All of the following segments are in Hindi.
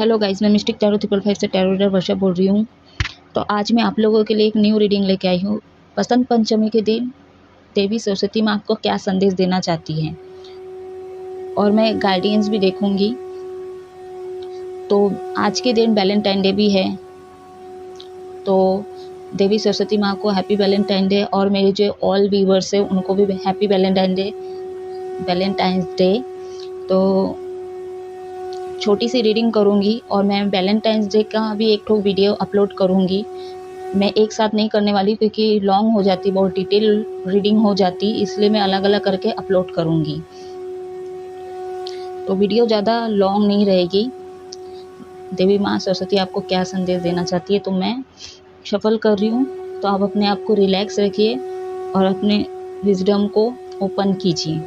हेलो गाइस, मैं मिस्टिक टैरो 555 से टैरो रीडर वर्षा बोल रही हूँ। तो आज मैं आप लोगों के लिए एक न्यू रीडिंग लेके आई हूँ। बसंत पंचमी के दिन देवी सरस्वती माँ आपको क्या संदेश देना चाहती हैं, और मैं गाइडेंस भी देखूंगी। तो आज के दिन वैलेंटाइन डे भी है, तो देवी सरस्वती माँ को हैप्पी वैलेंटाइन डे, और मेरे जो ऑल व्यूवर्स है उनको भी हैप्पी वैलेंटाइंस डे। तो छोटी सी रीडिंग करूँगी, और मैं वैलेंटाइंस डे का भी एक ठो वीडियो अपलोड करूँगी। मैं एक साथ नहीं करने वाली क्योंकि लॉन्ग हो जाती, बहुत डिटेल रीडिंग हो जाती, इसलिए मैं अलग अलग करके अपलोड करूँगी। तो वीडियो ज़्यादा लॉन्ग नहीं रहेगी। देवी माँ सरस्वती आपको क्या संदेश देना चाहती है, तो मैं शफल कर रही हूँ। तो आप अपने आप को रिलैक्स रखिए और अपने विजडम को ओपन कीजिए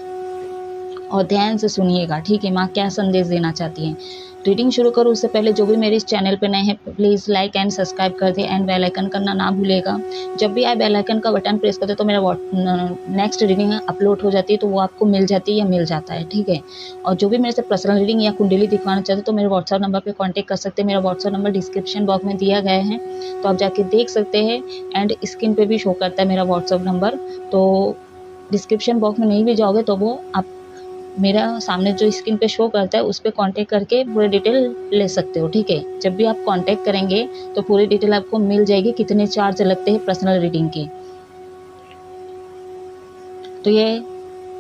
और ध्यान से सुनिएगा, ठीक है। माँ क्या संदेश देना चाहती हैं। रीडिंग शुरू करूँ उससे पहले जो भी मेरे इस चैनल पे नए हैं, प्लीज़ लाइक एंड सब्सक्राइब कर दें, एंड बेल आइकन करना ना भूलेगा। जब भी आप बेल आइकन का बटन प्रेस करते तो मेरा नेक्स्ट रीडिंग अपलोड हो जाती है, तो वो आपको मिल जाती है या मिल जाता है, ठीक है। और जो भी मेरे से पर्सनल रीडिंग या कुंडली दिखवाना चाहते तो मेरे व्हाट्सएप नंबर पर कॉन्टैक्ट कर सकते हैं। मेरा व्हाट्सएप नंबर डिस्क्रिप्शन बॉक्स में दिया गया है, तो आप जाके देख सकते हैं। एंड स्क्रीन पर भी शो करता है मेरा व्हाट्सएप नंबर, तो डिस्क्रिप्शन बॉक्स में नहीं भी जाओगे तो वो आप मेरा सामने जो स्क्रीन पे शो करता है उस पर कांटेक्ट करके पूरी डिटेल ले सकते हो, ठीक है। जब भी आप कांटेक्ट करेंगे तो पूरी डिटेल आपको मिल जाएगी, कितने चार्ज लगते हैं पर्सनल रीडिंग के। तो ये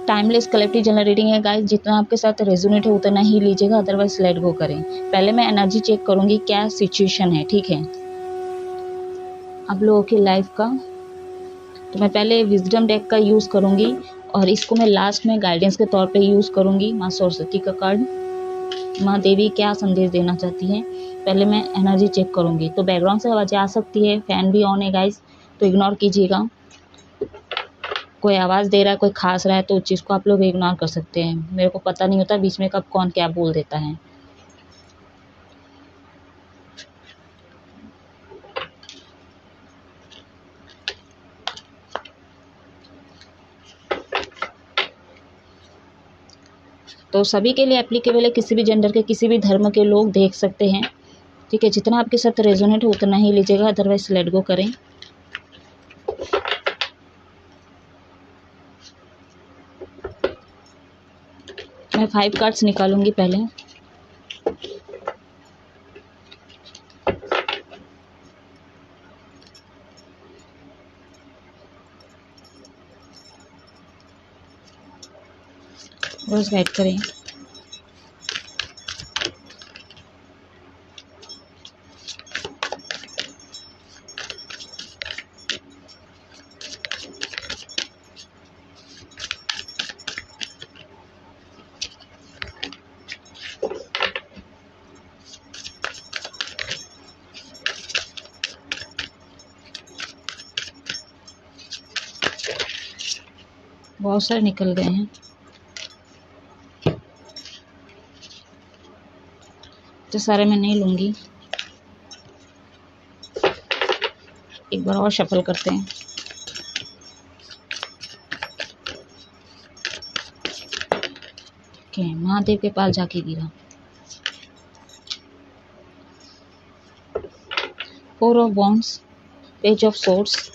टाइमलेस कलेक्टिव जनरल रीडिंग है गाइस, जितना आपके साथ रेजोनेट है उतना ही लीजिएगा, अदरवाइज लेट गो करें। पहले मैं एनर्जी चेक करूंगी क्या सिचुएशन है, ठीक है, आप लोगों की लाइफ का। तो मैं पहले विजडम डेक का यूज़ करूंगी, और इसको मैं लास्ट में गाइडेंस के तौर पे यूज़ करूंगी। माँ सरस्वती का कार्ड, माँ देवी क्या संदेश देना चाहती हैं। पहले मैं एनर्जी चेक करूंगी। तो बैकग्राउंड से आवाज़ें आ सकती है, फैन भी ऑन है गाइस, तो इग्नोर कीजिएगा। कोई आवाज़ दे रहा है, कोई खास रहा है, तो उस चीज़ को आप लोग इग्नोर कर सकते हैं। मेरे को पता नहीं होता बीच में कब कौन क्या बोल देता है। तो सभी के लिए एप्लीकेबल है, किसी भी जेंडर के, किसी भी धर्म के लोग देख सकते हैं, ठीक है। जितना आपके साथ रेजोनेट हो उतना ही लीजिएगा, अदरवाइज लेट गो करें। मैं 5 कार्ड्स निकालूंगी पहले। बस गाइड करें। बहुत सारे निकल गए हैं, तो सारे मैं नहीं लूंगी। एक बार और शफल करते हैं। ओके, महादेव के पास जाके गिरा। 4 of wands, page of swords,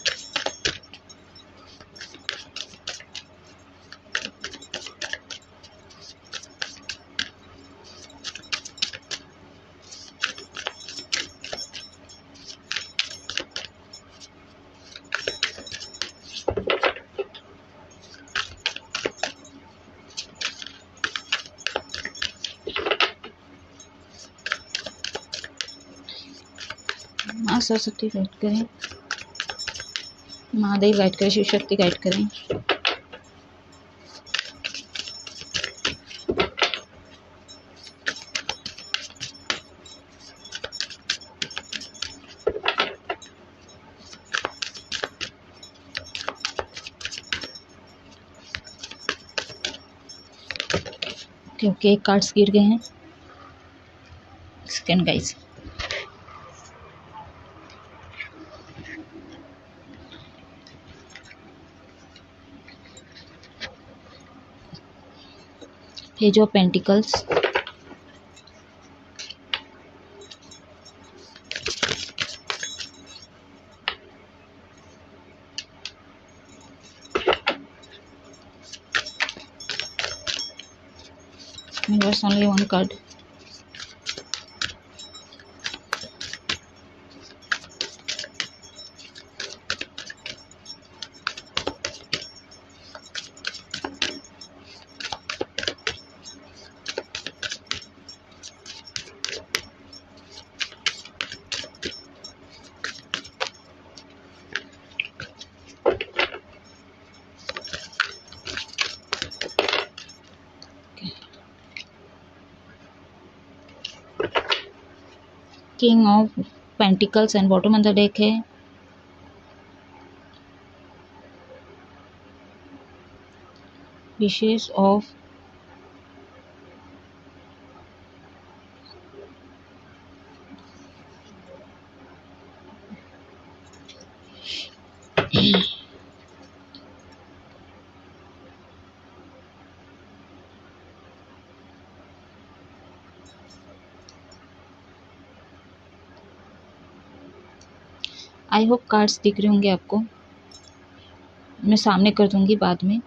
माँ सरस्वती गाइड करें, महादेव गाइड करें, शिव शक्ति गाइड करें। ओके, कार्ड्स गिर गए हैं। Second guys, page of pentacles, There's only one card. King of Pentacles and bottom of the deck है Wishes of I hope cards दिख रहे होंगे आपको, मैं सामने कर दूंगी बाद में।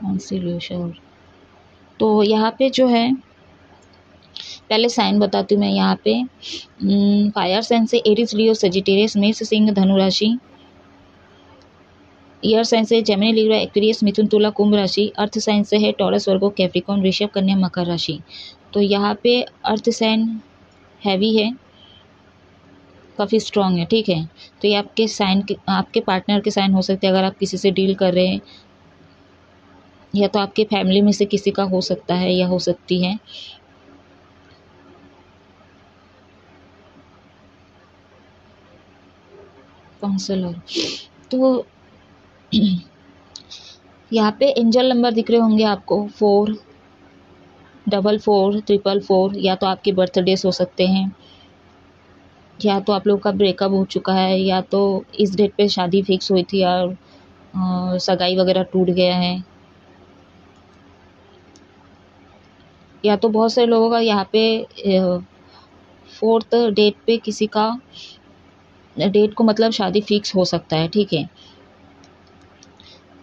कॉन्सिलेशन, तो यहाँ पे जो है पहले साइन बताती हूँ मैं। यहाँ पे फायर साइन से एरिस, लियो, सजिटेरियस, मेष, सिंह, धनु राशि। एयर साइन से जेमिनी, लिब्रा, एक्वेरियस, मिथुन, तुला, कुंभ राशि। अर्थ साइन से है टॉरस, वर्गो, कैप्रिकॉर्न, वृषभ, कन्या, मकर राशि। तो यहाँ पे अर्थ साइन हैवी है, काफ़ी स्ट्रॉन्ग है, ठीक है। तो ये आपके साइन के, आपके पार्टनर के साइन हो सकते हैं अगर आप किसी से डील कर रहे हैं, या तो आपके फैमिली में से किसी का हो सकता है या हो सकती है। काउंसलर, तो यहाँ पे एंजल नंबर दिख रहे होंगे आपको 4, 44, 444, या तो आपके बर्थडेज हो सकते हैं, या तो आप लोगों का ब्रेकअप हो चुका है, या तो इस डेट पे शादी फिक्स हुई थी और सगाई वगैरह टूट गया है, या तो बहुत सारे लोगों का यहाँ पे 4th डेट पे किसी का डेट को मतलब शादी फिक्स हो सकता है, ठीक है।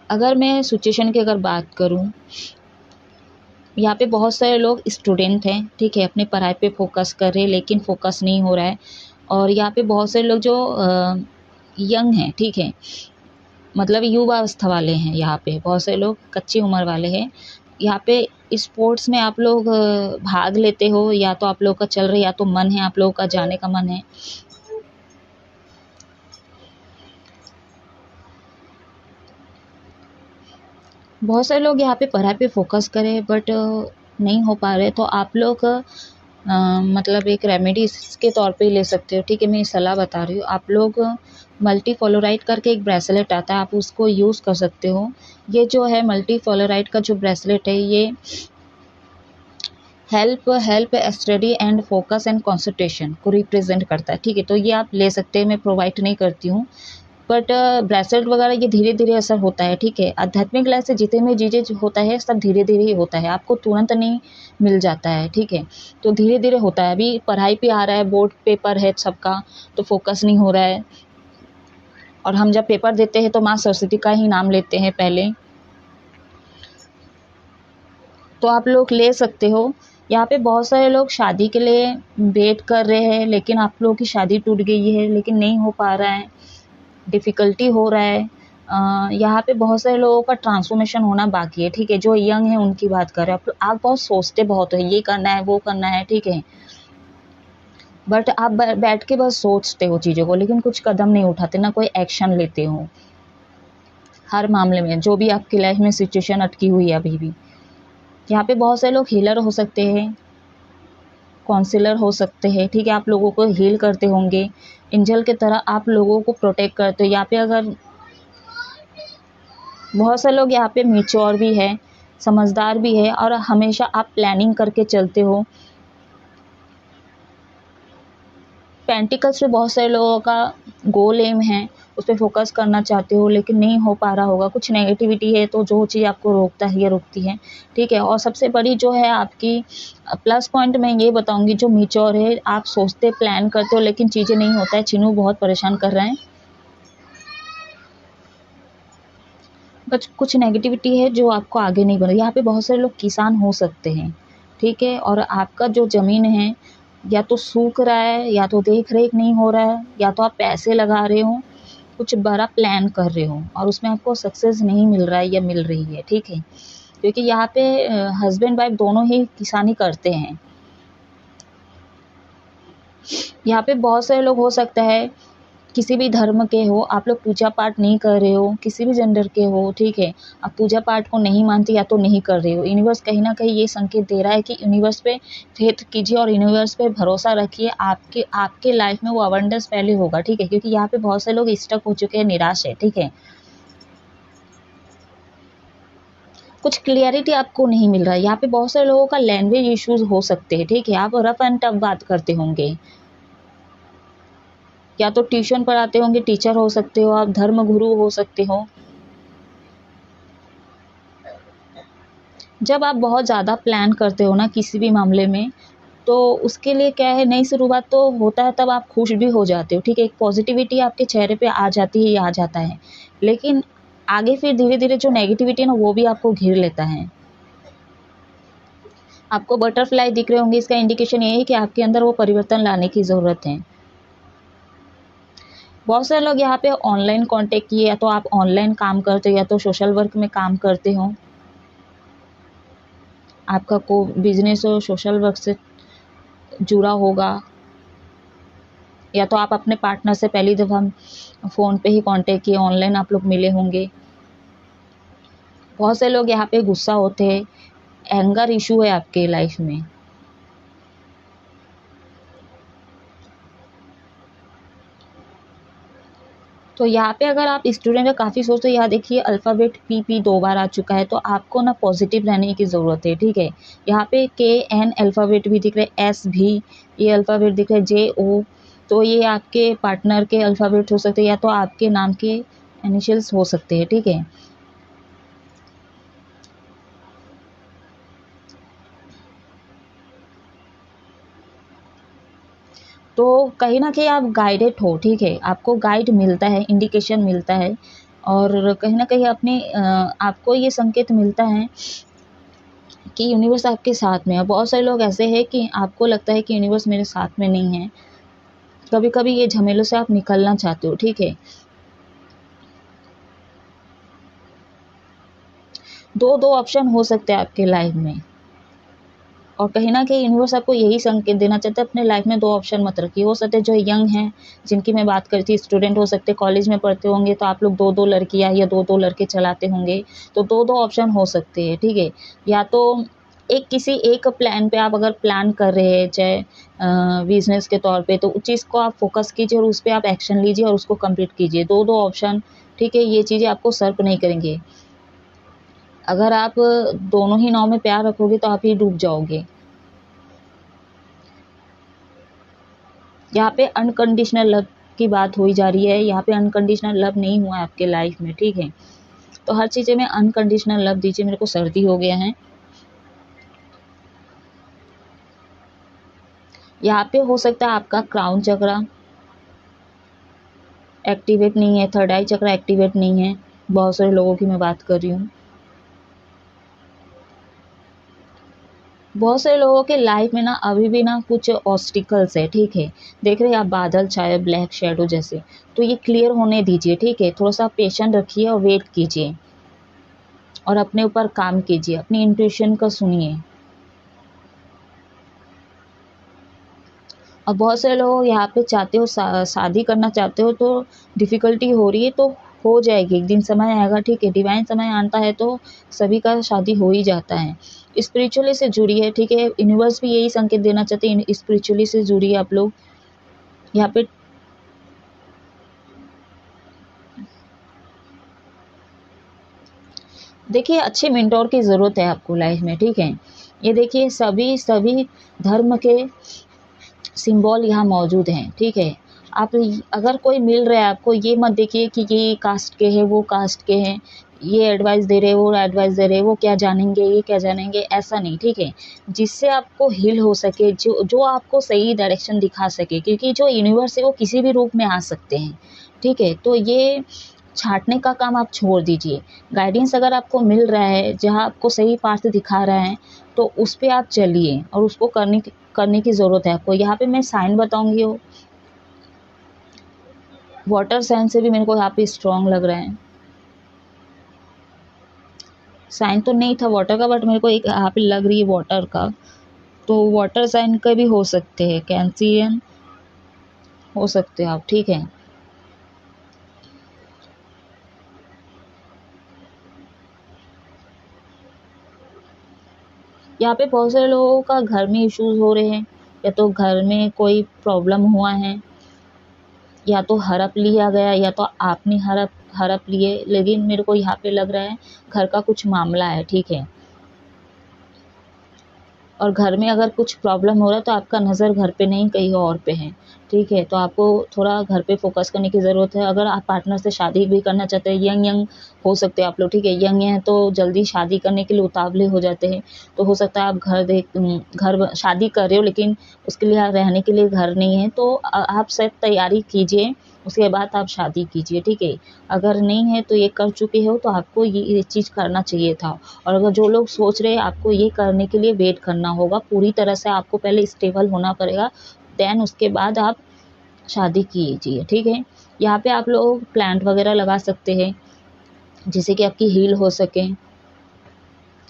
अगर मैं सिचुएशन की अगर बात करूं, यहाँ पे बहुत सारे लोग स्टूडेंट हैं, ठीक है, अपने पढ़ाई पे फोकस कर रहे हैं लेकिन फोकस नहीं हो रहा है। और यहाँ पे बहुत सारे लोग जो यंग हैं, ठीक है, मतलब युवावस्था वाले हैं, यहाँ पे बहुत सारे लोग कच्ची उम्र वाले हैं। यहाँ पे स्पोर्ट्स में आप लोग भाग लेते हो, या तो आप लोग का चल रहा है, या तो मन है आप लोगों का जाने का मन है। बहुत सारे लोग यहाँ पे पढ़ाई पे फोकस करें बट नहीं हो पा रहे, तो आप लोग मतलब एक रेमेडी के तौर पे ले सकते हो, ठीक है। मैं सलाह बता रही हूँ, आप लोग मल्टी फ्लोराइड करके एक ब्रेसलेट आता है, आप उसको यूज़ कर सकते हो। ये जो है मल्टी फ्लोराइड का जो ब्रेसलेट है, ये help study and focus and concentration को रिप्रेजेंट करता है, ठीक है। तो ये आप ले सकते हैं, मैं प्रोवाइड नहीं करती हूँ, बट ब्रेसलेट वगैरह ये धीरे धीरे असर होता है, ठीक है। आध्यात्मिक लाइफ से जितने में चीज़ें होता है सब धीरे धीरे ही होता है, आपको तुरंत नहीं मिल जाता है, ठीक है। तो धीरे धीरे होता है। अभी पढ़ाई पे आ रहा है, बोर्ड पेपर है सबका, तो फोकस नहीं हो रहा है, और हम जब पेपर देते हैं तो माँ सरस्वती का ही नाम लेते हैं पहले। तो आप लोग ले सकते हो। यहाँ पे बहुत सारे लोग शादी के लिए वेट कर रहे हैं, लेकिन आप लोगों की शादी टूट गई है, लेकिन नहीं हो पा रहा है, डिफ़िकल्टी हो रहा है। यहाँ पे बहुत सारे लोगों का ट्रांसफॉर्मेशन होना बाकी है, ठीक है। जो यंग है उनकी बात कर रहे हैं। आप बहुत सोचते बहुत हो, ये करना है वो करना है, ठीक है, बट आप बैठ के बस सोचते हो चीज़ों को, लेकिन कुछ कदम नहीं उठाते, ना कोई एक्शन लेते हो हर मामले में, जो भी आपकी लाइफ में सिचुएशन अटकी हुई है अभी भी। यहाँ पे बहुत सारे लोग हीलर हो सकते हैं, काउंसलर हो सकते हैं, ठीक है। आप लोगों को हील करते होंगे, एंजल की तरह आप लोगों को प्रोटेक्ट करते हो। यहाँ पे अगर बहुत से लोग यहाँ पे मैच्योर भी है, समझदार भी है, और हमेशा आप प्लानिंग करके चलते हो। पेंटिकल्स पे बहुत सारे लोगों का गोल एम है, उस पर फोकस करना चाहते हो लेकिन नहीं हो पा रहा होगा, कुछ नेगेटिविटी है, तो जो चीज़ आपको रोकता है या रोकती है, ठीक है। और सबसे बड़ी जो है आपकी प्लस पॉइंट मैं ये बताऊंगी, जो मैच्योर है, आप सोचते प्लान करते हो लेकिन चीज़ें नहीं होता है। चिन्नू बहुत परेशान कर रहे हैं, बट कुछ नेगेटिविटी है जो आपको आगे नहीं बढ़। यहाँ पे बहुत सारे लोग किसान हो सकते हैं, ठीक है, और आपका जो ज़मीन है या तो सूख रहा है, या तो देख रेख नहीं हो रहा है, या तो आप पैसे लगा रहे हो, कुछ बड़ा प्लान कर रहे हो और उसमें आपको सक्सेस नहीं मिल रहा है या मिल रही है, ठीक है। क्योंकि यहाँ पे हस्बैंड वाइफ दोनों ही किसानी करते हैं। यहाँ पे बहुत सारे लोग हो सकता है किसी भी धर्म के हो, आप लोग पूजा पाठ नहीं कर रहे हो, किसी भी जेंडर के हो, ठीक है, आप पूजा पाठ को नहीं मानते या तो नहीं कर रहे हो। यूनिवर्स कहीं ना कहीं ये संकेत दे रहा है कि यूनिवर्स पे फेथ कीजिए और यूनिवर्स पे भरोसा रखिए, आपके आपके लाइफ में वो अबंडेंस पहले होगा, ठीक है। क्योंकि यहाँ पे बहुत से लोग स्टक हो चुके हैं, निराश है, ठीक है। कुछ क्लियरिटी आपको नहीं मिल रहा है। यहाँ पे बहुत सारे लोगों का लैंग्वेज इश्यूज हो सकते हैं, ठीक है। आप रफ एंड टफ बात करते होंगे, या तो ट्यूशन पढ़ाते होंगे, टीचर हो सकते हो आप, धर्म गुरु हो सकते हो। जब आप बहुत ज़्यादा प्लान करते हो ना किसी भी मामले में, तो उसके लिए क्या है, नई शुरुआत तो होता है, तब आप खुश भी हो जाते हो, ठीक है। एक पॉजिटिविटी आपके चेहरे पे आ जाती है या आ जाता है, लेकिन आगे फिर धीरे धीरे जो नेगेटिविटी है ना वो भी आपको घेर लेता है। आपको बटरफ्लाई दिख रहे होंगे, इसका इंडिकेशन ये है कि आपके अंदर वो परिवर्तन लाने की ज़रूरत है। बहुत सारे लोग यहाँ पे ऑनलाइन कांटेक्ट किए, या तो आप ऑनलाइन काम करते हो या तो सोशल वर्क में काम करते हो, आपका को बिजनेस हो सोशल वर्क से जुड़ा होगा, या तो आप अपने पार्टनर से पहली दफ़ा फ़ोन पे ही कांटेक्ट किए, ऑनलाइन आप लोग मिले होंगे। बहुत से लोग यहाँ पे गुस्सा होते हैं, एंगर इशू है आपके लाइफ में। तो यहाँ पे अगर आप स्टूडेंट है, काफ़ी सोचते हो, यहाँ देखिए अल्फ़ाबेट पी 2 बार आ चुका है, तो आपको ना पॉजिटिव रहने की ज़रूरत है, ठीक है। यहाँ पे KN अल्फ़ाबेट भी दिख रहे हैं, S भी ये अल्फ़ाबेट दिख रहे हैं, JO, तो ये आपके पार्टनर के अल्फ़ाबेट हो सकते हैं, या तो आपके नाम के इनिशियल्स हो सकते हैं, ठीक है। तो कहीं न कहीं आप गाइडेड हो, ठीक है, आपको गाइड मिलता है, इंडिकेशन मिलता है, और कहीं न कहीं अपने आपको ये संकेत मिलता है कि यूनिवर्स आपके साथ में है। बहुत सारे लोग ऐसे हैं कि आपको लगता है कि यूनिवर्स मेरे साथ में नहीं है। कभी-कभी ये झमेलों से आप निकलना चाहते हो, ठीक है। 2 ऑप्शन हो सकते हैं आपके लाइफ में, और कहीं न कहीं यूनिवर्स आपको यही संकेत देना चाहता है, अपने लाइफ में 2 ऑप्शन मत रखिए। हो सकता है जो यंग हैं, जिनकी मैं बात करती, स्टूडेंट हो सकते, कॉलेज में पढ़ते होंगे, तो आप लोग 2-2 लड़कियाँ या 2-2 लड़के चलाते होंगे, तो 2-2 ऑप्शन हो सकते हैं, ठीक है। या तो किसी एक प्लान पे आप अगर प्लान कर रहे हैं, चाहे बिज़नेस के तौर पे, तो उस चीज़ को आप फ़ोकस कीजिए और उस पे आप एक्शन लीजिए और उसको कंप्लीट कीजिए। 2-2 ऑप्शन, ठीक है, ये चीज़ें आपको सर्व नहीं करेंगे। अगर आप दोनों ही नाव में पैर रखोगे तो आप ही डूब जाओगे। यहाँ पे अनकंडीशनल लव की बात हुई जा रही है, यहाँ पे अनकंडीशनल लव नहीं हुआ है आपके लाइफ में, ठीक है। तो हर चीज़ें में अनकंडीशनल लव दीजिए। मेरे को सर्दी हो गया है। यहाँ पे हो सकता है आपका क्राउन चक्रा एक्टिवेट नहीं है, थर्ड आई चक्रा एक्टिवेट नहीं है, बहुत सारे लोगों की मैं बात कर रही हूँ। बहुत सारे लोगों के लाइफ में ना अभी भी ना कुछ ऑब्स्टिकल्स है, ठीक है। देख रहे हैं आप बादल छाए ब्लैक शेडो जैसे, तो ये क्लियर होने दीजिए, ठीक है। थोड़ा सा पेशेंट रखिए और वेट कीजिए और अपने ऊपर काम कीजिए, अपनी इंट्यूशन का सुनिए। और बहुत सारे लोग यहाँ पे चाहते हो शादी करना चाहते हो, तो डिफ़िकल्टी हो रही है, तो हो जाएगी, एक दिन समय आएगा, ठीक है। डिवाइन समय आता है तो सभी का शादी हो ही जाता है। स्पिरिचुअली से जुड़िए, ठीक है। यूनिवर्स भी यही संकेत देना चाहते हैं, स्पिरिचुअली से जुड़िए आप लोग। यहाँ पे देखिए अच्छे मेंटोर की ज़रूरत है आपको लाइफ में, ठीक है। ये देखिए सभी धर्म के सिंबल यहाँ मौजूद हैं, ठीक है। आप अगर कोई मिल रहा है आपको, ये मत देखिए कि ये कास्ट के हैं, वो कास्ट के हैं, ये एडवाइस दे रहे, वो एडवाइस दे रहे, वो क्या जानेंगे, ये क्या जानेंगे, ऐसा नहीं, ठीक है। जिससे आपको हील हो सके, जो आपको सही डायरेक्शन दिखा सके, क्योंकि जो यूनिवर्स है वो किसी भी रूप में आ सकते हैं, ठीक है। तो ये छाँटने का काम आप छोड़ दीजिए। गाइडेंस अगर आपको मिल रहा है, जहाँ आपको सही पाथ दिखा रहा है, तो उस पे आप चलिए और उसको करने की ज़रूरत है आपको। यहाँ पे मैं साइन बताऊँगी, वो वाटर साइन से भी मेरे को यहाँ पे स्ट्रॉन्ग लग रहा है। साइन तो नहीं था वाटर का, बट मेरे को एक यहाँ पे लग रही है वाटर का, तो वाटर साइन का भी हो सकते हैं, कैंसियन हो सकते हैं आप, ठीक है। यहाँ पे बहुत सारे लोगों का घर में इश्यूज हो रहे हैं, या तो घर में कोई प्रॉब्लम हुआ है, या तो हड़प लिया गया, या तो आपने हड़प लिए, लेकिन मेरे को यहाँ पे लग रहा है घर का कुछ मामला है, ठीक है। और घर में अगर कुछ प्रॉब्लम हो रहा है तो आपका नज़र घर पे नहीं कहीं और पे है, ठीक है। तो आपको थोड़ा घर पे फोकस करने की ज़रूरत है। अगर आप पार्टनर से शादी भी करना चाहते हैं, यंग हो सकते हैं आप लोग, ठीक है। यंग हैं तो जल्दी शादी करने के लिए उतावले हो जाते हैं, तो हो सकता है आप घर शादी कर रहे हो, लेकिन उसके लिए रहने के लिए घर नहीं है, तो आप शायद तैयारी कीजिए, उसके बाद आप शादी कीजिए, ठीक है। अगर नहीं है तो ये कर चुके हो तो आपको ये चीज़ करना चाहिए था। और अगर जो लोग सोच रहे हैं, आपको ये करने के लिए वेट करना होगा, पूरी तरह से आपको पहले स्टेबल होना पड़ेगा, देन उसके बाद आप शादी कीजिए, ठीक है। यहाँ पे आप लोग प्लांट वगैरह लगा सकते हैं, जिससे कि आपकी हील हो सके।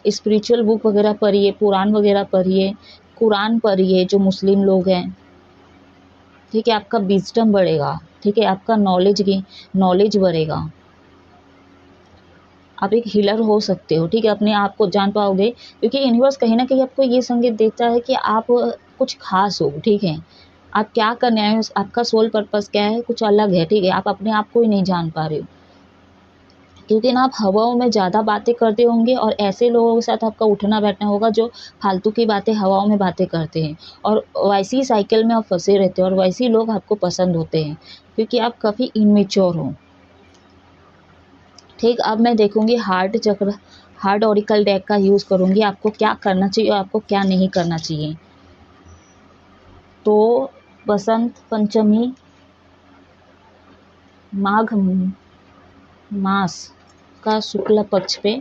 स्पिरिचुअल बुक वगैरह पढ़िए, कुरान वगैरह पढ़िए, कुरान पढ़िए जो मुस्लिम लोग हैं, ठीक है। आपका विजडम बढ़ेगा, ठीक है, आपका नॉलेज बढ़ेगा, आप एक हीलर हो सकते हो, ठीक है। अपने आप को जान पाओगे, क्योंकि यूनिवर्स कहीं ना कहीं आपको ये संकेत देता है कि आप कुछ खास हो, ठीक है। आप क्या करने आए हो, आपका सोल पर्पस क्या है, कुछ अलग है, ठीक है। आप अपने आप को ही नहीं जान पा रहे हो, क्योंकि ना आप हवाओं में ज़्यादा बातें करते होंगे, और ऐसे लोगों के साथ आपका उठना बैठना होगा जो फालतू की बातें, हवाओं में बातें करते हैं, और वैसी साइकिल में आप फंसे रहते हो, और वैसे लोग आपको पसंद होते हैं, क्योंकि आप काफ़ी इमेच्योर हो, ठीक। अब मैं देखूंगी हार्ट ऑरिकल डेक का यूज़ करूंगी, आपको क्या करना चाहिए और आपको क्या नहीं करना चाहिए। तो बसंत पंचमी माघ मास का शुक्ल पक्ष पे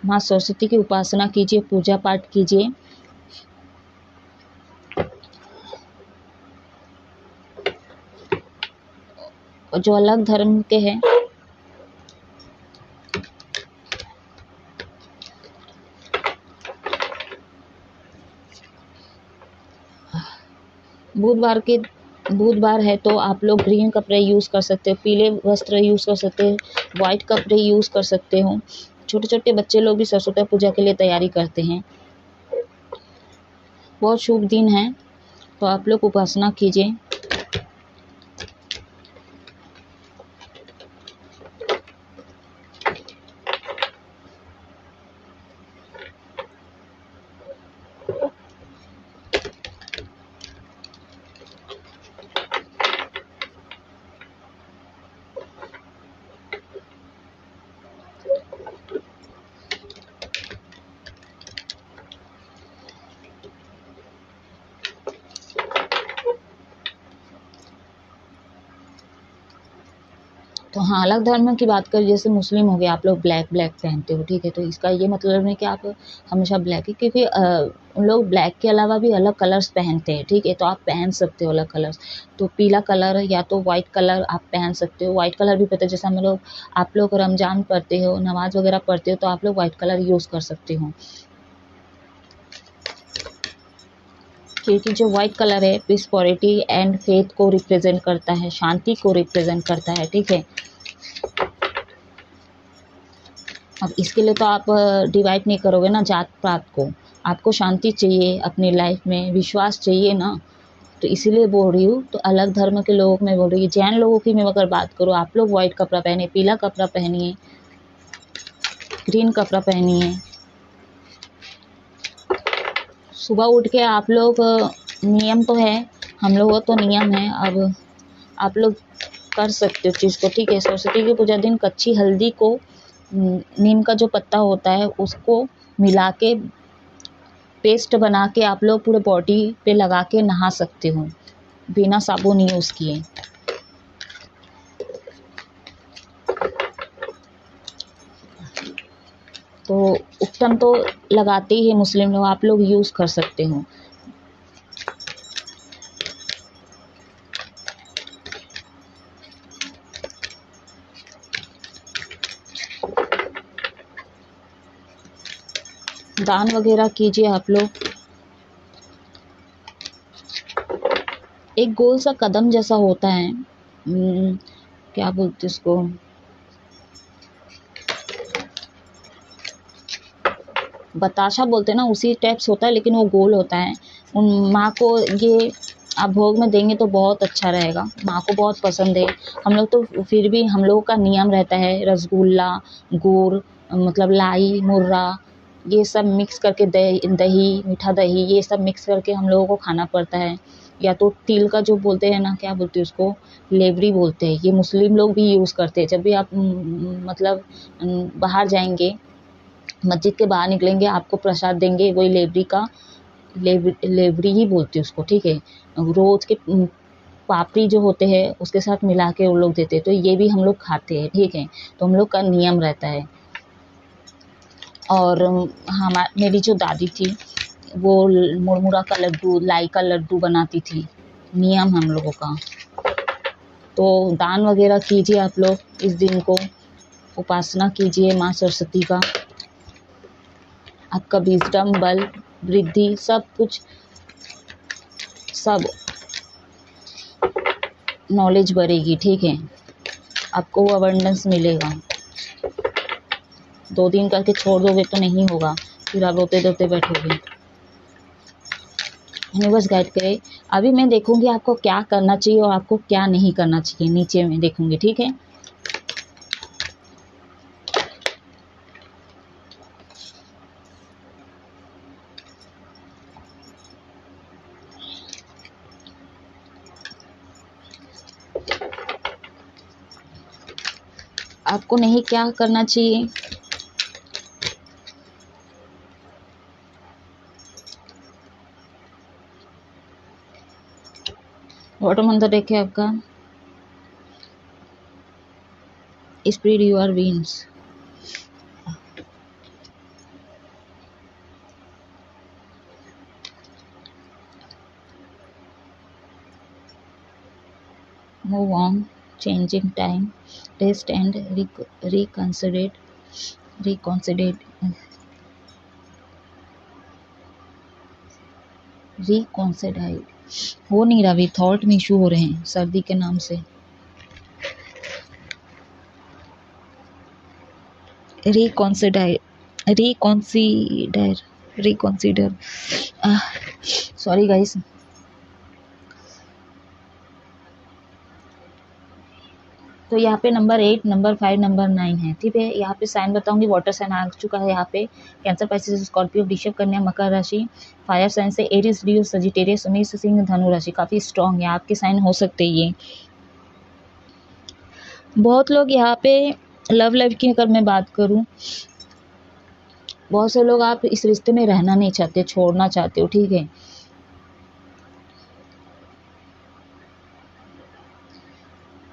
माँ सरस्वती की उपासना कीजिए, पूजा पाठ कीजिए। और जो अलग धर्म के हैं, बुधवार है तो आप लोग ग्रीन कपड़े यूज़ कर सकते हो, पीले वस्त्र यूज़ कर सकते हो, वाइट कपड़े यूज़ कर सकते हो। छोटे छोटे बच्चे लोग भी सरस्वती पूजा के लिए तैयारी करते हैं। बहुत शुभ दिन है, तो आप लोग उपासना कीजिए। तो हाँ, अलग धर्म की बात करें, जैसे मुस्लिम हो गए, आप लोग ब्लैक पहनते हो, ठीक है। तो इसका ये मतलब नहीं कि आप हमेशा ब्लैक ही, क्योंकि उन लोग ब्लैक के अलावा भी अलग कलर्स पहनते हैं, ठीक है। तो आप पहन सकते हो अलग कलर्स, तो पीला कलर या तो वाइट कलर आप पहन सकते हो। वाइट कलर भी पता है, जैसे आप लोग रमजान पढ़ते हो, नमाज वगैरह पढ़ते हो, तो आप लोग वाइट कलर यूज़ कर सकते हो, क्योंकि जो वाइट कलर है प्रोस्पेरिटी एंड फेथ को रिप्रेजेंट करता है, शांति को रिप्रेजेंट करता है, ठीक है। अब इसके लिए तो आप डिवाइड नहीं करोगे ना जात पात को, आपको शांति चाहिए अपनी लाइफ में, विश्वास चाहिए ना, तो इसीलिए बोल रही हूँ। तो अलग धर्म के लोगों को मैं बोल रही हूँ, जैन लोगों की मैं अगर बात करूँ, आप लोग वाइट कपड़ा पहने, पीला कपड़ा पहनिए, ग्रीन कपड़ा पहनिए। सुबह उठ के आप लोग नियम तो है, हम लोगों तो नियम है, अब आप लोग कर सकते हो चीज़ को, ठीक है। सरस्वती की पूजा दिन कच्ची हल्दी को, नीम का जो पत्ता होता है उसको मिला के पेस्ट बना के आप लोग पूरे बॉडी पे लगा के नहा सकते हो, बिना साबुन यूज़ किए। विजडम तो लगाते ही है मुस्लिम लोग, आप लोग यूज़ कर सकते हो। दान वगैरह कीजिए आप लोग। एक गोल सा कदम जैसा होता है, क्या बोलते उसको, बताशा बोलते हैं ना, उसी टाइप्स होता है, लेकिन वो गोल होता है। उन माँ को ये आप भोग में देंगे तो बहुत अच्छा रहेगा, माँ को बहुत पसंद है। हम लोग तो फिर भी हम लोगों का नियम रहता है रसगुल्ला, गुड़, मतलब लाई, मुर्रा, ये सब मिक्स करके दही, मीठा दही, ये सब मिक्स करके हम लोगों को खाना पड़ता है। या तो तिल का जो बोलते हैं ना, क्या बोलते हैं उसको, लेवरी बोलते हैं, ये मुस्लिम लोग भी यूज़ करते हैं। जब भी आप मतलब बाहर जाएंगे, मस्जिद के बाहर निकलेंगे, आपको प्रसाद देंगे, वही लेवरी का, लेवरी ही बोलते हैं उसको, ठीक है। रोज़ के पापड़ी जो होते हैं उसके साथ मिला के वो लोग देते हैं, तो ये भी हम लोग खाते हैं, ठीक है। तो हम लोग का नियम रहता है। और मेरी जो दादी थी वो मुरमुरा का लड्डू, लाई का लड्डू बनाती थी, नियम हम लोगों का। तो दान वगैरह कीजिए आप लोग इस दिन को, उपासना कीजिए माँ सरस्वती का, आपका विजडम, बल, वृद्धि, सब कुछ, सब नॉलेज बढ़ेगी, ठीक है। आपको वो अबंडेंस मिलेगा। 2 दिन करके छोड़ दोगे तो नहीं होगा, फिर आप रोते रोते बैठोगे। यूनिवर्स गाइड करे। अभी मैं देखूंगी आपको क्या करना चाहिए और आपको क्या नहीं करना चाहिए, नीचे में देखूंगी, ठीक है। आपको नहीं क्या करना चाहिए, वाटर मंत्र देखे आपका, spread your wings. Move on, changing time, rest and reconsider, हो नहीं रहा, अभी थॉट में इशू हो रहे हैं सर्दी के नाम से। रिकॉन्सिडर, सॉरी गाइस। तो यहाँ पे नंबर 8, नंबर 5, नंबर 9 है, ठीक है। यहाँ पे साइन बताऊंगी, वाटर साइन आ चुका है यहाँ पे, कैंसर, पाइसेस, स्कॉर्पियो, वृषभ, कन्या, मकर राशि। फायर साइन से एरीज, लियो, सजिटेरियस, मेष, सिंह, धनु राशि काफ़ी स्ट्रॉन्ग है, आपके साइन हो सकते हैं ये। बहुत लोग यहाँ पे लव लाइफ की अगर मैं बात करूँ, बहुत से लोग आप इस रिश्ते में रहना नहीं चाहते, छोड़ना चाहते हो, ठीक है।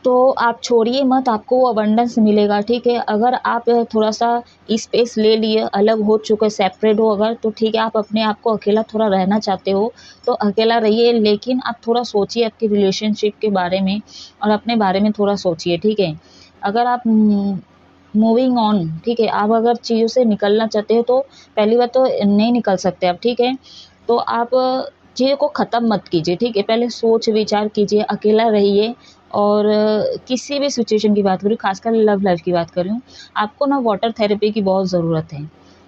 तो आप छोड़िए मत, आपको वो अबंडेंस मिलेगा, ठीक है। अगर आप थोड़ा सा स्पेस ले लिए, अलग हो चुके, सेपरेट हो अगर, तो ठीक है, आप अपने आप को अकेला थोड़ा रहना चाहते हो तो अकेला रहिए, लेकिन आप थोड़ा सोचिए आपके रिलेशनशिप के बारे में और अपने बारे में थोड़ा सोचिए, ठीक है। अगर आप मूविंग ऑन, ठीक है, आप अगर चीज़ों से निकलना चाहते हो तो पहली बात तो नहीं निकल सकते आप, ठीक है। तो आप चीज़ों को ख़त्म मत कीजिए, ठीक है। पहले सोच विचार कीजिए, अकेला रहिए। और किसी भी सिचुएशन की बात करूँ, खासकर लव लाइफ की बात कर रही हूँ, आपको ना वाटर थेरेपी की बहुत ज़रूरत है,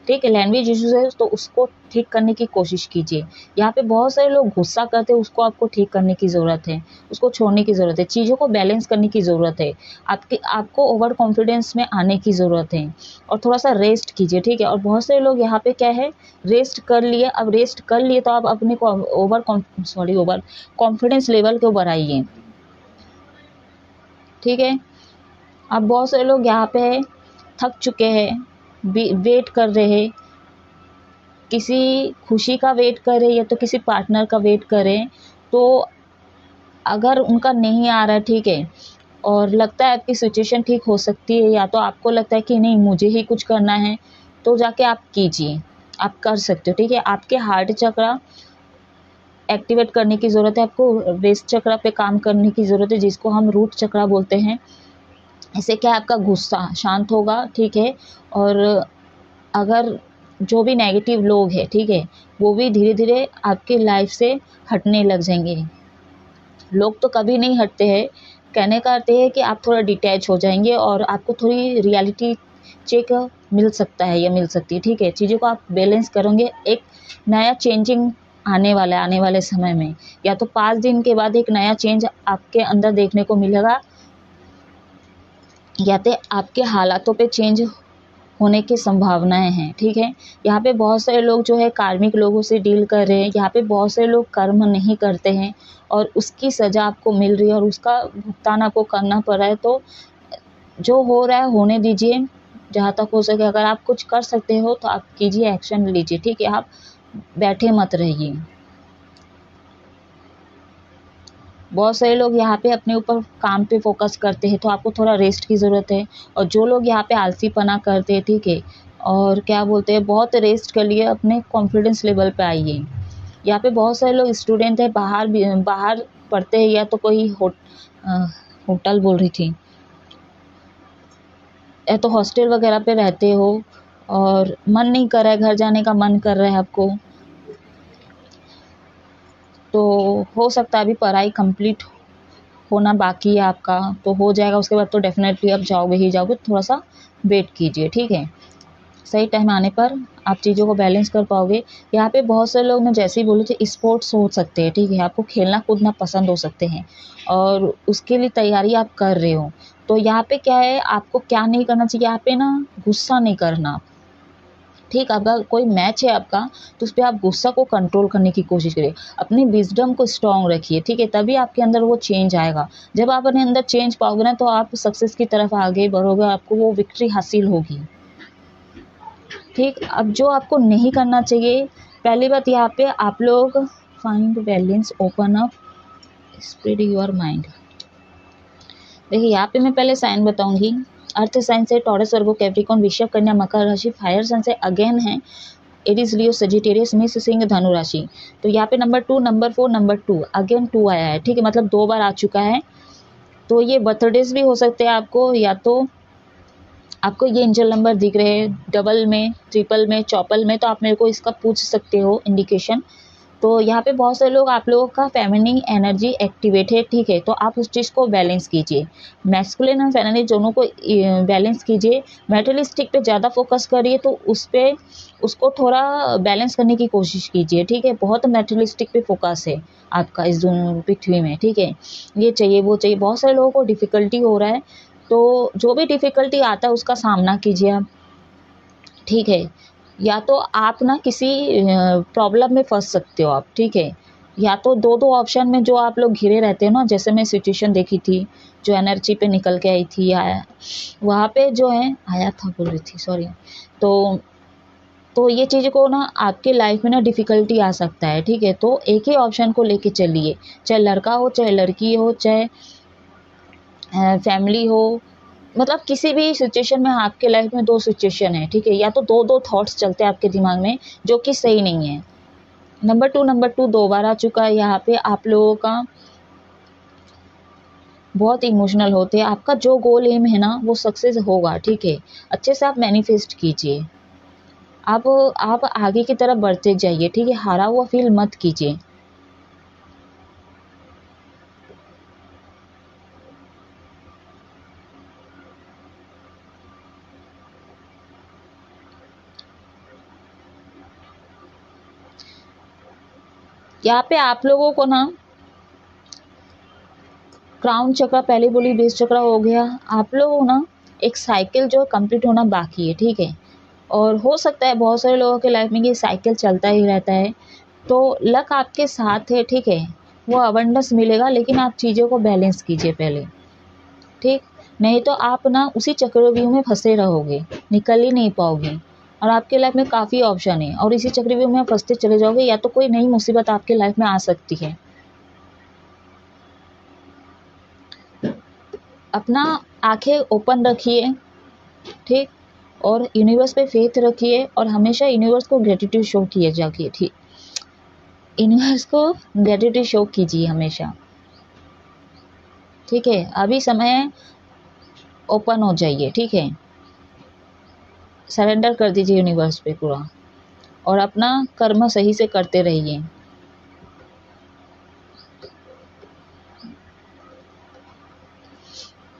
ठीक है। लैंग्वेज इश्यूज है तो उसको ठीक करने की कोशिश कीजिए। यहाँ पे बहुत सारे लोग गुस्सा करते हैं, उसको आपको ठीक करने की ज़रूरत है, उसको छोड़ने की ज़रूरत है, चीज़ों को बैलेंस करने की ज़रूरत है, आपको ओवर कॉन्फिडेंस में आने की ज़रूरत है, और थोड़ा सा रेस्ट कीजिए, ठीक है। और बहुत सारे लोग यहाँ पे क्या है, रेस्ट कर लिए, अब रेस्ट कर लिए तो आप अपने को ओवर कॉन्फिडेंस लेवल को बढ़ाइए, ठीक है। अब बहुत सारे लोग यहाँ पे थक चुके हैं, वेट कर रहे हैं, किसी खुशी का वेट कर रहे हैं या तो किसी पार्टनर का वेट कर रहे हैं। तो अगर उनका नहीं आ रहा है, ठीक है, और लगता है आपकी सिचुएशन ठीक हो सकती है, या तो आपको लगता है कि नहीं मुझे ही कुछ करना है, तो जाके आप कीजिए, आप कर सकते हो, ठीक है। आपके हार्ट चक्रा एक्टिवेट करने की ज़रूरत है, आपको बेस चक्रा पे काम करने की ज़रूरत है, जिसको हम रूट चक्रा बोलते हैं। इससे क्या है, आपका गुस्सा शांत होगा, ठीक है। और अगर जो भी नेगेटिव लोग हैं, ठीक है, वो भी धीरे धीरे आपके लाइफ से हटने लग जाएंगे। लोग तो कभी नहीं हटते हैं, कहने का अर्थ है कि आप थोड़ा डिटैच हो जाएंगे और आपको थोड़ी रियलिटी चेक मिल सकता है या मिल सकती है, ठीक है। चीज़ों को आप बैलेंस करोगे, एक नया चेंजिंग आने वाला है आने वाले समय में, या तो 5 दिन के बाद एक नया चेंज आपके अंदर देखने को मिलेगा, या तो आपके हालातों पे चेंज होने की संभावनाएं हैं, ठीक है। यहाँ पे बहुत सारे लोग जो है कार्मिक लोगों से डील कर रहे हैं, यहाँ पे बहुत सारे लोग कर्म नहीं करते हैं और उसकी सज़ा आपको मिल रही है और उसका भुगतान आपको करना पड़ रहा है। तो जो हो रहा है होने दीजिए, जहाँ तक हो सके। अगर आप कुछ कर सकते हो तो आप कीजिए, एक्शन लीजिए, ठीक है। आप बैठे मत रहिए। बहुत सारे लोग यहाँ पे अपने ऊपर काम पे फोकस करते हैं, तो आपको थोड़ा रेस्ट की ज़रूरत है। और जो लोग यहाँ पे आलसीपना करते हैं, ठीक है, और क्या बोलते हैं, बहुत रेस्ट कर लिए, अपने कॉन्फिडेंस लेवल पे आइए। यहाँ पे बहुत सारे लोग स्टूडेंट हैं, बाहर पढ़ते हैं, या तो कोई होटल बोल रही थी, या तो हॉस्टल वगैरह पे रहते हो और मन नहीं कर रहा है, घर जाने का मन कर रहा है आपको, तो हो सकता है अभी पढ़ाई कंप्लीट होना बाकी है आपका, तो हो जाएगा, उसके बाद तो डेफिनेटली आप जाओगे ही जाओगे। थोड़ा सा वेट कीजिए, ठीक है। सही टाइम आने पर आप चीज़ों को बैलेंस कर पाओगे। यहाँ पे बहुत सारे लोग, मैं जैसे ही बोलूँ, तो स्पोर्ट्स हो सकते हैं, ठीक है, आपको खेलना कूदना पसंद हो सकते हैं और उसके लिए तैयारी आप कर रहे हो। तो यहाँ पे क्या है, आपको क्या नहीं करना चाहिए, यहाँ पे ना गुस्सा नहीं करना, ठीक। अगर कोई मैच है आपका, तो उस पर आप गुस्सा को कंट्रोल करने की कोशिश करिए, अपनी विजडम को स्ट्रॉन्ग रखिए, ठीक है। तभी आपके अंदर वो चेंज आएगा। जब आप अपने अंदर चेंज पाओगे ना, तो आप सक्सेस की तरफ आगे बढ़ोगे, आपको वो विक्ट्री हासिल होगी, ठीक। अब जो आपको नहीं करना चाहिए, पहली बात यहाँ पे आप लोग find balance, open up, spread your mind. देखिए यहाँ पे मैं पहले साइन बताऊंगी। अर्थ साइन से टॉरस, वर्गो, कैप्रिकॉर्न, वृषभ, कन्या, मकर राशि। फायर साइन से अगेन है एरीज, लियो, सजिटेरियस, मेष, सिंह, धनु राशि। तो यहाँ पे नंबर 2, नंबर 4, नंबर 2, अगेन 2 आया है, ठीक है, मतलब 2 बार आ चुका है। तो ये बर्थडेज भी हो सकते हैं आपको, या तो आपको ये एंजल नंबर दिख रहे हैं डबल में, ट्रिपल में, चौपल में, तो आप मेरे को इसका पूछ सकते हो इंडिकेशन। तो यहाँ पे बहुत सारे लोग, आप लोगों का फेमिनिन एनर्जी एक्टिवेट है, ठीक है। तो आप उस चीज़ को बैलेंस कीजिए, मैस्कुलिन और फेमिनिन दोनों को बैलेंस कीजिए। मेटलिस्टिक पे ज़्यादा फोकस करिए, तो उस पर उसको थोड़ा बैलेंस करने की कोशिश कीजिए, ठीक है। बहुत मेटलिस्टिक पे फोकस है आपका इस पृथ्वी में, ठीक है। ये चाहिए वो चाहिए, बहुत सारे लोगों को डिफ़िकल्टी हो रहा है, तो जो भी डिफ़िकल्टी आता है उसका सामना कीजिए आप, ठीक है। या तो आप ना किसी प्रॉब्लम में फंस सकते हो आप, ठीक है। या तो दो ऑप्शन में जो आप लोग घिरे रहते हो ना, जैसे मैं सिचुएशन देखी थी, जो एनर्जी पे निकल के आई थी, आया वहाँ पे जो है, आया था बोल रही थी, सॉरी। तो ये चीज़ को ना, आपके लाइफ में ना डिफ़िकल्टी आ सकता है, ठीक है। तो एक ही ऑप्शन को लेके चलिए, चाहे लड़का हो, चाहे लड़की हो, चाहे फैमिली हो, मतलब किसी भी सिचुएशन में। आपके लाइफ में 2 सिचुएशन है, ठीक है। या तो दो थॉट्स चलते हैं आपके दिमाग में, जो कि सही नहीं है। नंबर 2 2 बार आ चुका है। यहाँ पे आप लोगों का बहुत इमोशनल होते हैं, आपका जो गोल एम है ना, वो सक्सेस होगा, ठीक है। अच्छे से आप मैनिफेस्ट कीजिए, आप आगे की तरफ बढ़ते जाइए, ठीक है। हारा हुआ फील मत कीजिए। यहाँ पे आप लोगों को ना क्राउन चक्र पहले बोली, बेस चक्र हो गया। आप लोगों ना एक साइकिल जो कंप्लीट होना बाकी है, ठीक है। और हो सकता है बहुत सारे लोगों के लाइफ में ये साइकिल चलता ही रहता है, तो लक आपके साथ है, ठीक है। वो अबंडेंस मिलेगा, लेकिन आप चीज़ों को बैलेंस कीजिए पहले, ठीक। नहीं तो आप ना उसी चक्रव्यूह में फंसे रहोगे, निकल ही नहीं पाओगे। और आपके लाइफ में काफ़ी ऑप्शन है, और इसी चक्रव्यूह में फंसते चले जाओगे, या तो कोई नई मुसीबत आपके लाइफ में आ सकती है। अपना आंखें ओपन रखिए, ठीक। और यूनिवर्स पे फेथ रखिए और हमेशा यूनिवर्स को ग्रेटिट्यूड शो किए जाइए, ठीक, यूनिवर्स को ग्रेटिट्यूड शो कीजिए हमेशा, ठीक है। अभी समय ओपन हो जाइए, ठीक है, सरेंडर कर दीजिए यूनिवर्स पे पूरा और अपना कर्म सही से करते रहिए।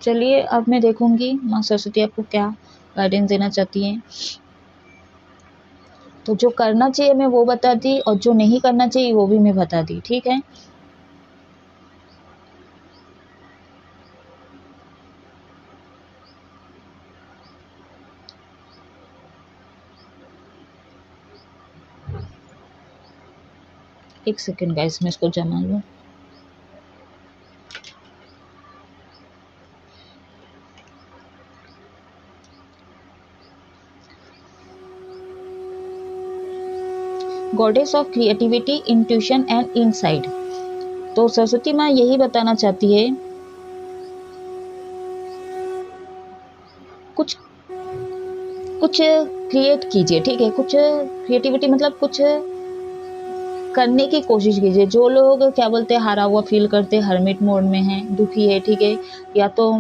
चलिए अब मैं देखूंगी माँ सरस्वती आपको क्या गाइडेंस देना चाहती हैं। तो जो करना चाहिए मैं वो बता दी और जो नहीं करना चाहिए वो भी मैं बता दी, ठीक है। एक सेकेंड गाइस, मैं इसको जमा लूँ। Goddess of creativity, intuition and insight. तो सरस्वती माँ यही बताना चाहती है, कुछ कुछ क्रिएट कीजिए, ठीक है, कुछ क्रिएटिविटी मतलब कुछ करने की कोशिश कीजिए। जो लोग क्या बोलते हैं हारा हुआ फील करते हैं, हर्मिट मोड में हैं, दुखी है, ठीक है, या तो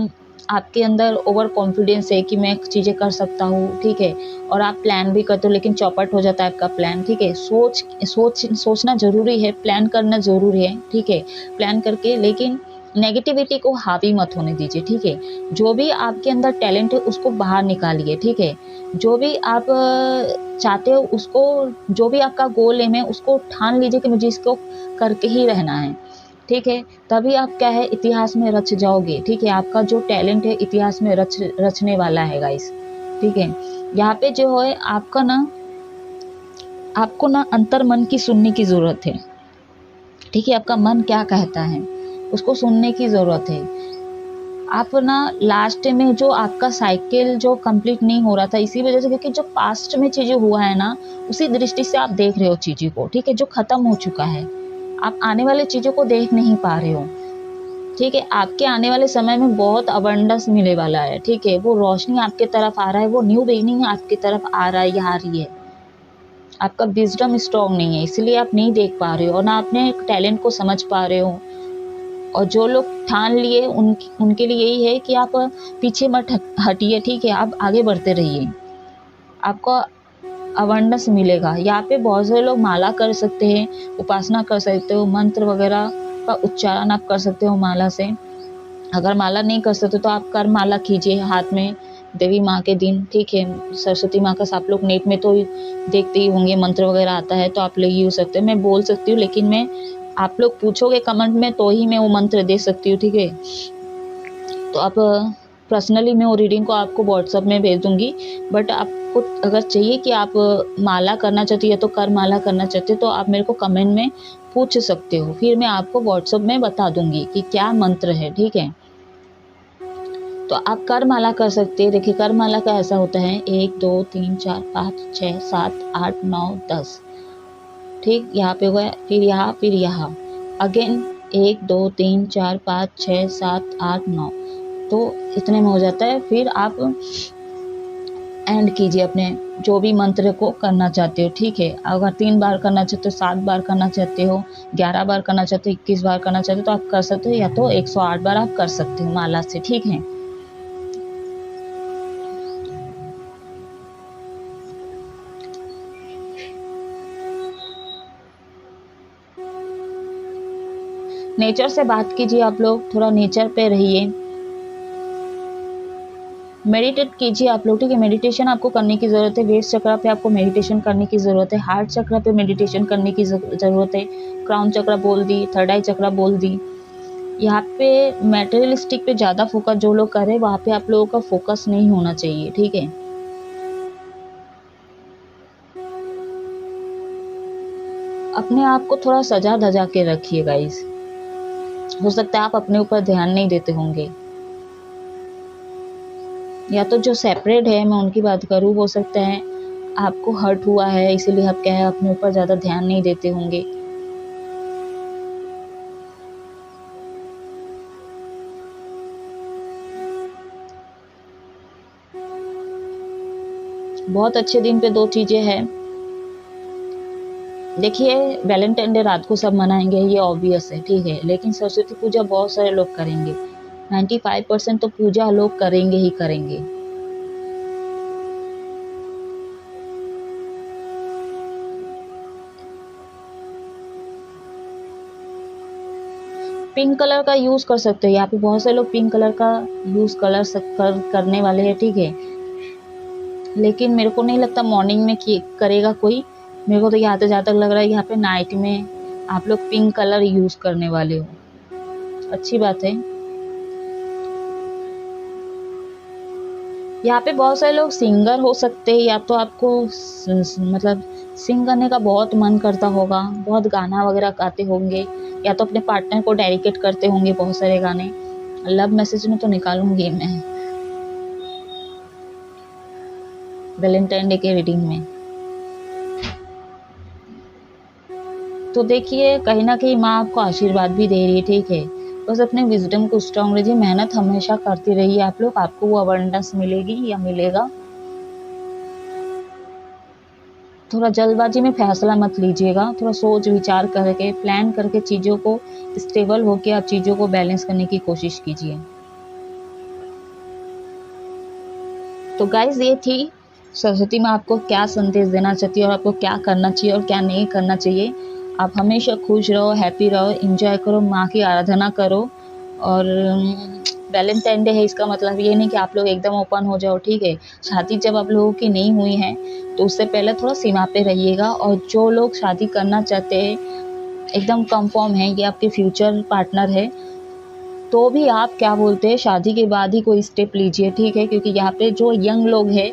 आपके अंदर ओवर कॉन्फिडेंस है कि मैं चीज़ें कर सकता हूँ, ठीक है, और आप प्लान भी करते हो लेकिन चौपट हो जाता है आपका प्लान, ठीक है। सोचना ज़रूरी है, प्लान करना ज़रूरी है, ठीक है, प्लान करके, लेकिन नेगेटिविटी को हावी मत होने दीजिए, ठीक है। जो भी आपके अंदर टैलेंट है उसको बाहर निकालिए, ठीक है। जो भी आप चाहते हो उसको, जो भी आपका गोल है उसको ठान लीजिए कि मुझे इसको करके ही रहना है, ठीक है। तभी आप क्या है इतिहास में रच जाओगे, ठीक है। आपका जो टैलेंट है इतिहास में रचने वाला है गाइस, ठीक है। यहाँ पे जो है आपको ना अंतर मन की सुनने की ज़रूरत है, ठीक है। आपका मन क्या कहता है उसको सुनने की ज़रूरत है। आप ना लास्ट में जो आपका साइकिल जो कंप्लीट नहीं हो रहा था इसी वजह से, क्योंकि जो पास्ट में चीज़ें हुआ है ना उसी दृष्टि से आप देख रहे हो चीज़ों को, ठीक है, जो ख़त्म हो चुका है। आप आने वाली चीज़ों को देख नहीं पा रहे हो, ठीक है। आपके आने वाले समय में बहुत अबंडेंस मिलने वाला है, ठीक है। वो रोशनी आपके तरफ आ रहा है, वो न्यू बिगिनिंग आपकी तरफ आ रहा है या आ रही है। आपका विजडम स्ट्रॉन्ग नहीं है इसलिए आप नहीं देख पा रहे हो और ना अपने टैलेंट को समझ पा रहे हो। और जो लोग ठान लिए उनके लिए यही है कि आप पीछे मत हटिए, ठीक है, आप आगे बढ़ते रहिए, आपको अवेयरनेस मिलेगा। यहाँ पे बहुत सारे लोग माला कर सकते हैं, उपासना कर सकते हो, मंत्र वगैरह का उच्चारण आप कर सकते हो माला से। अगर माला नहीं कर सकते तो आप कर माला कीजिए हाथ में देवी माँ के दिन, ठीक है। सरस्वती माँ का आप लोग नेट में तो देखते ही होंगे, मंत्र वगैरह आता है तो आप लोग यूज सकते हैं। मैं बोल सकती हूँ लेकिन मैं, आप लोग पूछोगे कमेंट में तो ही मैं वो मंत्र दे सकती हूँ, ठीक है। तो आप पर्सनली मैं वो रीडिंग को आपको व्हाट्सअप में भेज दूंगी, बट आपको अगर चाहिए कि आप माला करना चाहती है तो कर माला करना चाहते हो तो आप मेरे को कमेंट में पूछ सकते हो, फिर मैं आपको व्हाट्सअप में बता दूंगी कि क्या मंत्र है, ठीक है। तो आप कर माला कर सकते हैं। देखिए कर माला का ऐसा होता है 1 2 3 4 5 6 7 8 9 10, ठीक, यहाँ पे हुआ, फिर यहाँ अगेन 1 2 3 4 5 6 7 8 9, तो इतने में हो जाता है। फिर आप एंड कीजिए अपने जो भी मंत्र को करना चाहते हो, ठीक है। अगर 3 बार करना चाहते हो, 7 बार करना चाहते हो, 11 बार करना चाहते हो, 21 बार करना चाहते हो तो आप कर सकते हो, या तो 108 बार आप कर सकते हो माला से, ठीक है। नेचर से बात कीजिए, आप लोग थोड़ा नेचर पे रहिए, मेडिटेट कीजिए आप लोग, ठीक है। मेडिटेशन आपको करने की ज़रूरत है। वेस्ट चक्र पे आपको मेडिटेशन करने की ज़रूरत है, हार्ट चक्र पे मेडिटेशन करने की ज़रूरत है, क्राउन चक्र बोल दी, थर्ड आई चक्र बोल दी। यहाँ पे मटेरियलिस्टिक पे ज़्यादा फोकस जो लोग कर रहे हैं वहाँ पे आप लोगों का फोकस नहीं होना चाहिए, ठीक है। अपने आप को थोड़ा सजा धजा के रखिए गाइस, हो सकता है आप अपने ऊपर ध्यान नहीं देते होंगे, या तो जो सेपरेट है मैं उनकी बात करूँ, हो सकता है आपको हर्ट हुआ है इसीलिए आप क्या है अपने ऊपर ज़्यादा ध्यान नहीं देते होंगे। बहुत अच्छे दिन पे दो चीज़ें हैं। देखिए, वैलेंटाइन डे रात को सब मनाएंगे, ये ऑब्वियस है, ठीक है, लेकिन सरस्वती पूजा बहुत सारे लोग करेंगे। 95% तो पूजा लोग करेंगे ही करेंगे। पिंक कलर का यूज़ कर सकते हो, यहाँ पे बहुत से लोग पिंक कलर का यूज़ करने वाले हैं, ठीक है, लेकिन मेरे को नहीं लगता मॉर्निंग में करेगा कोई। मेरे को तो यहाँ से जहाँ तक लग रहा है यहाँ पे नाइट में आप लोग पिंक कलर यूज़ करने वाले हो। अच्छी बात है। यहाँ पे बहुत सारे लोग सिंगर हो सकते हैं, या तो आपको मतलब सिंग करने का बहुत मन करता होगा, बहुत गाना वगैरह गाते होंगे, या तो अपने पार्टनर को डेडिकेट करते होंगे बहुत सारे गाने। लव मैसेज में तो निकालूंगी मैं वैलेंटाइन डे के रीडिंग में। तो देखिए, कहीं ना कहीं माँ आपको आशीर्वाद भी दे रही है, ठीक है, बस अपने विजडम को स्ट्रांग रहिए, मेहनत हमेशा करती रहिए आप लोग, आपको वो अबंडेंस मिलेगी या मिलेगा। थोड़ा जल्दबाजी में फैसला मत लीजिएगा, थोड़ा सोच विचार करके प्लान करके चीज़ों को स्टेबल होकर आप चीज़ों को बैलेंस करने की कोशिश कीजिए। तो गाइज, ये थी सरस्वती माँ आपको क्या संदेश देना चाहती है और आपको क्या करना चाहिए और क्या नहीं करना चाहिए। आप हमेशा खुश रहो, हैप्पी रहो, एंजॉय करो, माँ की आराधना करो। और वैलेंटाइन डे है, इसका मतलब ये नहीं कि आप लोग एकदम ओपन हो जाओ, ठीक है। शादी जब आप लोगों की नहीं हुई है तो उससे पहले थोड़ा सीमा पे रहिएगा। और जो लोग शादी करना चाहते हैं, एकदम कंफर्म है ये आपके फ्यूचर पार्टनर है, तो भी आप क्या बोलते हैं, शादी के बाद ही कोई स्टेप लीजिए, ठीक है, क्योंकि यहाँ पे जो यंग लोग हैं,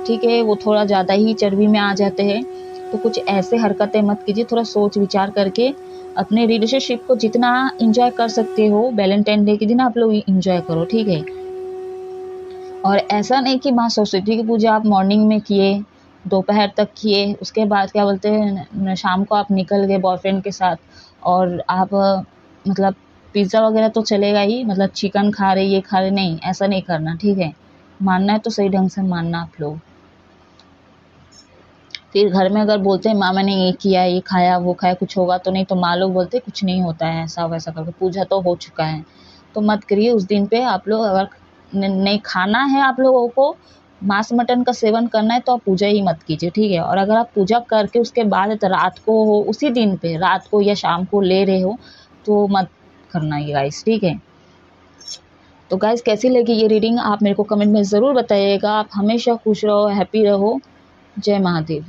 ठीक है, वो थोड़ा ज़्यादा ही चर्बी में आ जाते हैं। तो कुछ ऐसे हरकतें मत कीजिए, थोड़ा सोच विचार करके अपने रिलेशनशिप को जितना इंजॉय कर सकते हो वैलेंटाइन डे के दिन आप लोग इंजॉय करो, ठीक है। और ऐसा नहीं कि माँ सरस्वती की पूजा आप मॉर्निंग में किए, दोपहर तक किए, उसके बाद क्या बोलते हैं शाम को आप निकल गए बॉयफ्रेंड के साथ और आप मतलब पिज़्ज़ा वगैरह तो चलेगा ही, मतलब चिकन खा रहे, ये खा रहे, नहीं, ऐसा नहीं करना, ठीक है। मानना है तो सही ढंग से मानना आप लोग। फिर घर में अगर बोलते हैं माँ मैंने ये किया, ये खाया, वो खाया, कुछ होगा तो नहीं, तो माँ लोग बोलते कुछ नहीं होता है, ऐसा वैसा करके, पूजा तो हो चुका है। तो मत करिए उस दिन पे। आप लोग अगर नहीं खाना है, आप लोगों को मांस मटन का सेवन करना है, तो आप पूजा ही मत कीजिए, ठीक है। और अगर आप पूजा करके उसके बाद रात को हो, उसी दिन पे रात को या शाम को ले रहे हो, तो मत करना ये गाइस, ठीक है। तो गाइस, कैसी लगी ये रीडिंग आप मेरे को कमेंट में ज़रूर बताइएगा। आप हमेशा खुश रहो, हैप्पी रहो। जय महादेव।